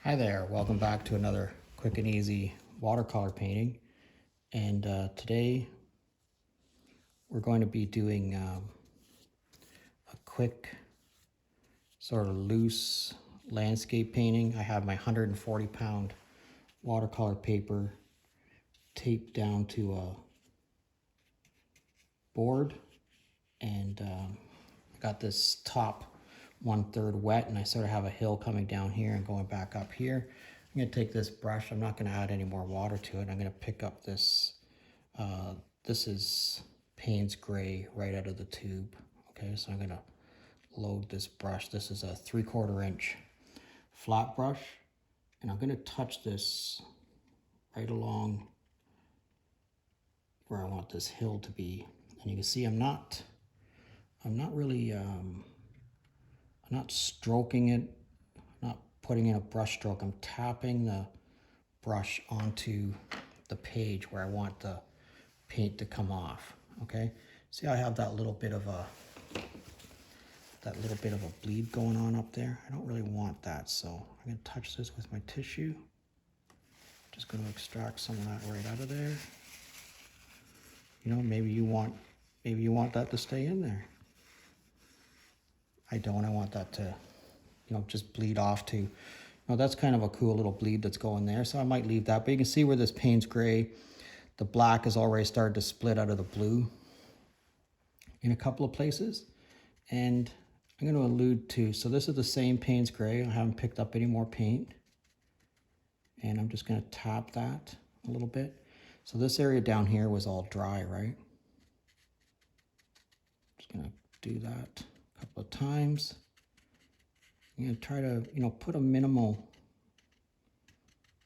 Hi there, welcome back to another quick and easy watercolor painting. And today we're going to be doing a quick sort of loose landscape painting. I have my 140-pound watercolor paper taped down to a board, and I got this top 1/3 wet, and I sort of have a hill coming down here and going back up here. I'm going to take this brush. I'm not going to add any more water to it. I'm going to pick up this. This is Payne's gray right out of the tube. Okay, so I'm going to load this brush. This is a 3/4 inch flat brush, and I'm going to touch this right along where I want this hill to be. And you can see I'm not really I'm not stroking it, I'm not putting in a brush stroke. I'm tapping the brush onto the page where I want the paint to come off. Okay, see, I have that little bit of a bleed going on up there. I don't really want that, so I'm going to touch this with my tissue. Just going to extract some of that right out of there. You know, maybe you want that to stay in there. I don't. I want that to, you know, just bleed off to. Now that's kind of a cool little bleed that's going there, so I might leave that. But you can see where this Payne's gray, the black has already started to split out of the blue in a couple of places. And I'm going to allude to, so this is the same Payne's gray. I haven't picked up any more paint. And I'm just going to tap that a little bit. So this area down here was all dry, right? Just going to do that a couple of times. I'm going to try to, you know, put a minimal,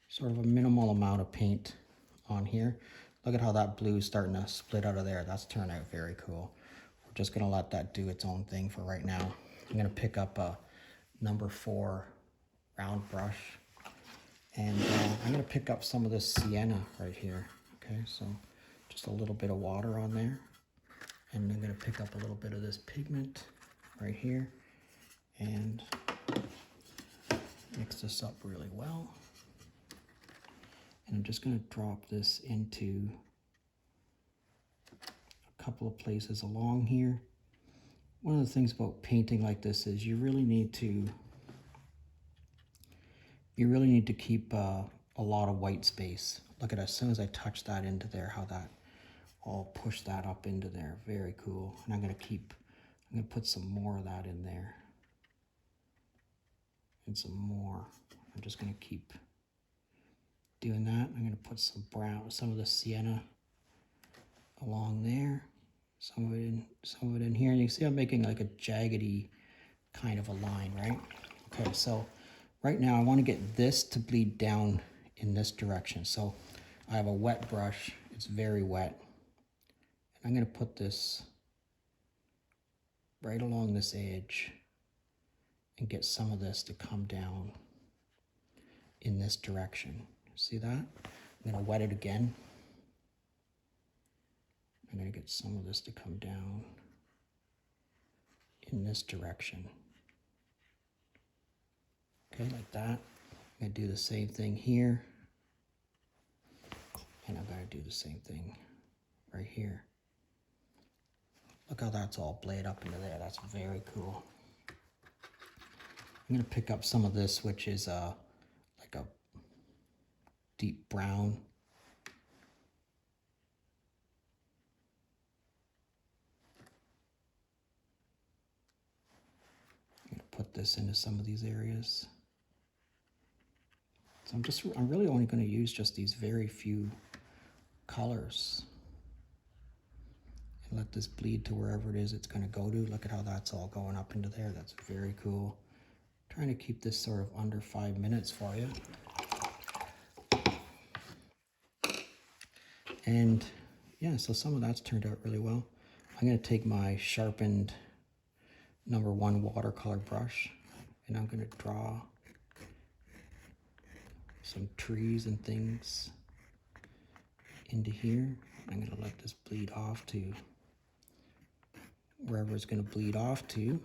sort of a minimal amount of paint on here. Look at how that blue is starting to split out of there. That's turned out very cool. We're just going to let that do its own thing for right now. I'm going to pick up a number 4 round brush, and I'm going to pick up some of this sienna right here. Okay, so just a little bit of water on there, and I'm going to pick up a little bit of this pigment right here and mix this up really well. And I'm just going to drop this into a couple of places along here. One of the things about painting like this is you really need to keep a lot of white space. Look at it, as soon as I touch that into there, how that all pushed that up into there. Very cool. And I'm going to put some more of that in there. And some more. I'm just going to keep doing that. I'm going to put some brown, some of the sienna along there. Some of it in here. And you can see I'm making like a jaggedy kind of a line, right? Okay, so right now I want to get this to bleed down in this direction. So I have a wet brush. It's very wet. And I'm going to put this right along this edge and get some of this to come down in this direction. See that? I'm going to wet it again. I'm going to get some of this to come down in this direction. Okay, like that. I'm going to do the same thing here. And I'm going to do the same thing right here. Look how that's all blade up into there. That's very cool. I'm going to pick up some of this, which is like a deep brown. I'm going to put this into some of these areas. So I'm really only going to use just these very few colors. And let this bleed to wherever it is it's going to go to. Look at how that's all going up into there. That's very cool. Trying to keep this sort of under 5 minutes for you. And yeah, so some of that's turned out really well. I'm going to take my sharpened number 1 watercolor brush, and I'm going to draw some trees and things into here. I'm going to let this bleed off to wherever it's going to bleed off to.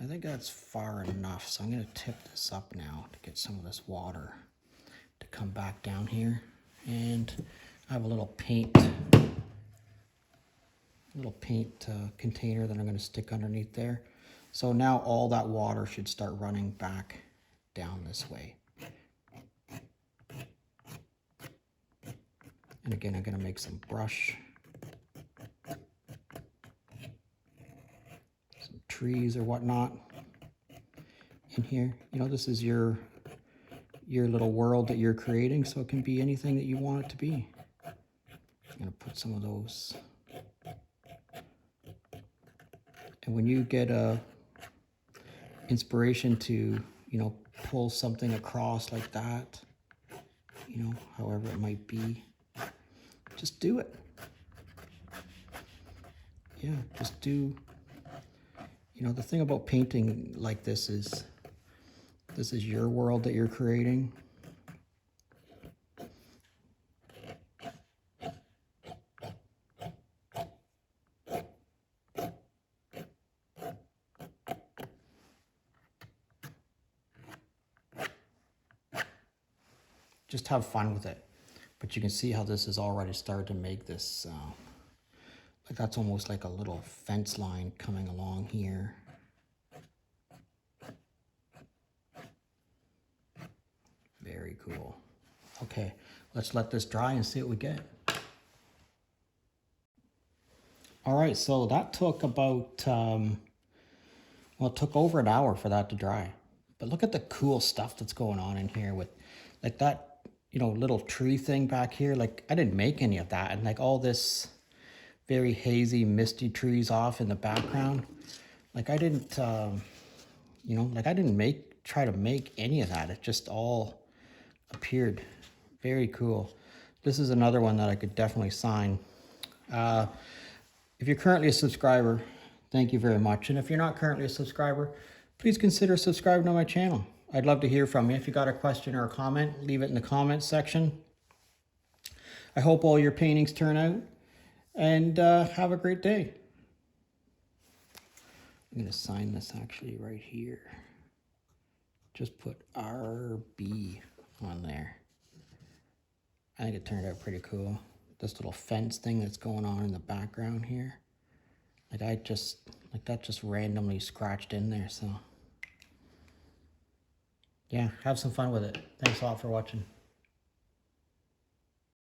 I think that's far enough, so I'm going to tip this up now to get some of this water to come back down here. And I have a little paint container that I'm going to stick underneath there. So now all that water should start running back down this way. And again, I'm going to make some brush, some trees or whatnot in here. You know, this is your little world that you're creating, so it can be anything that you want it to be. I'm going to put some of those. And when you get a inspiration to, you know, pull something across like that, you know, however it might be, just do it. Yeah, just do. You know, the thing about painting like this is your world that you're creating. Just have fun with it. But you can see how this has already started to make this, like that's almost like a little fence line coming along here. Very cool. Okay, let's let this dry and see what we get. All right, so that took about, well, it took over an hour for that to dry. But look at the cool stuff that's going on in here with like that, you know, little tree thing back here. Like I didn't make any of that. And like all this very hazy, misty trees off in the background. Like I didn't, you know, like I didn't try to make any of that. It just all appeared. Very cool. This is another one that I could definitely sign. If you're currently a subscriber, thank you very much. And if you're not currently a subscriber, please consider subscribing to my channel. I'd love to hear from you. If you got a question or a comment, leave it in the comments section. I hope all your paintings turn out, and have a great day. I'm going to sign this actually right here. Just put RB on there. I think it turned out pretty cool. This little fence thing that's going on in the background here. Like that just randomly scratched in there, so yeah, have some fun with it. Thanks a lot for watching.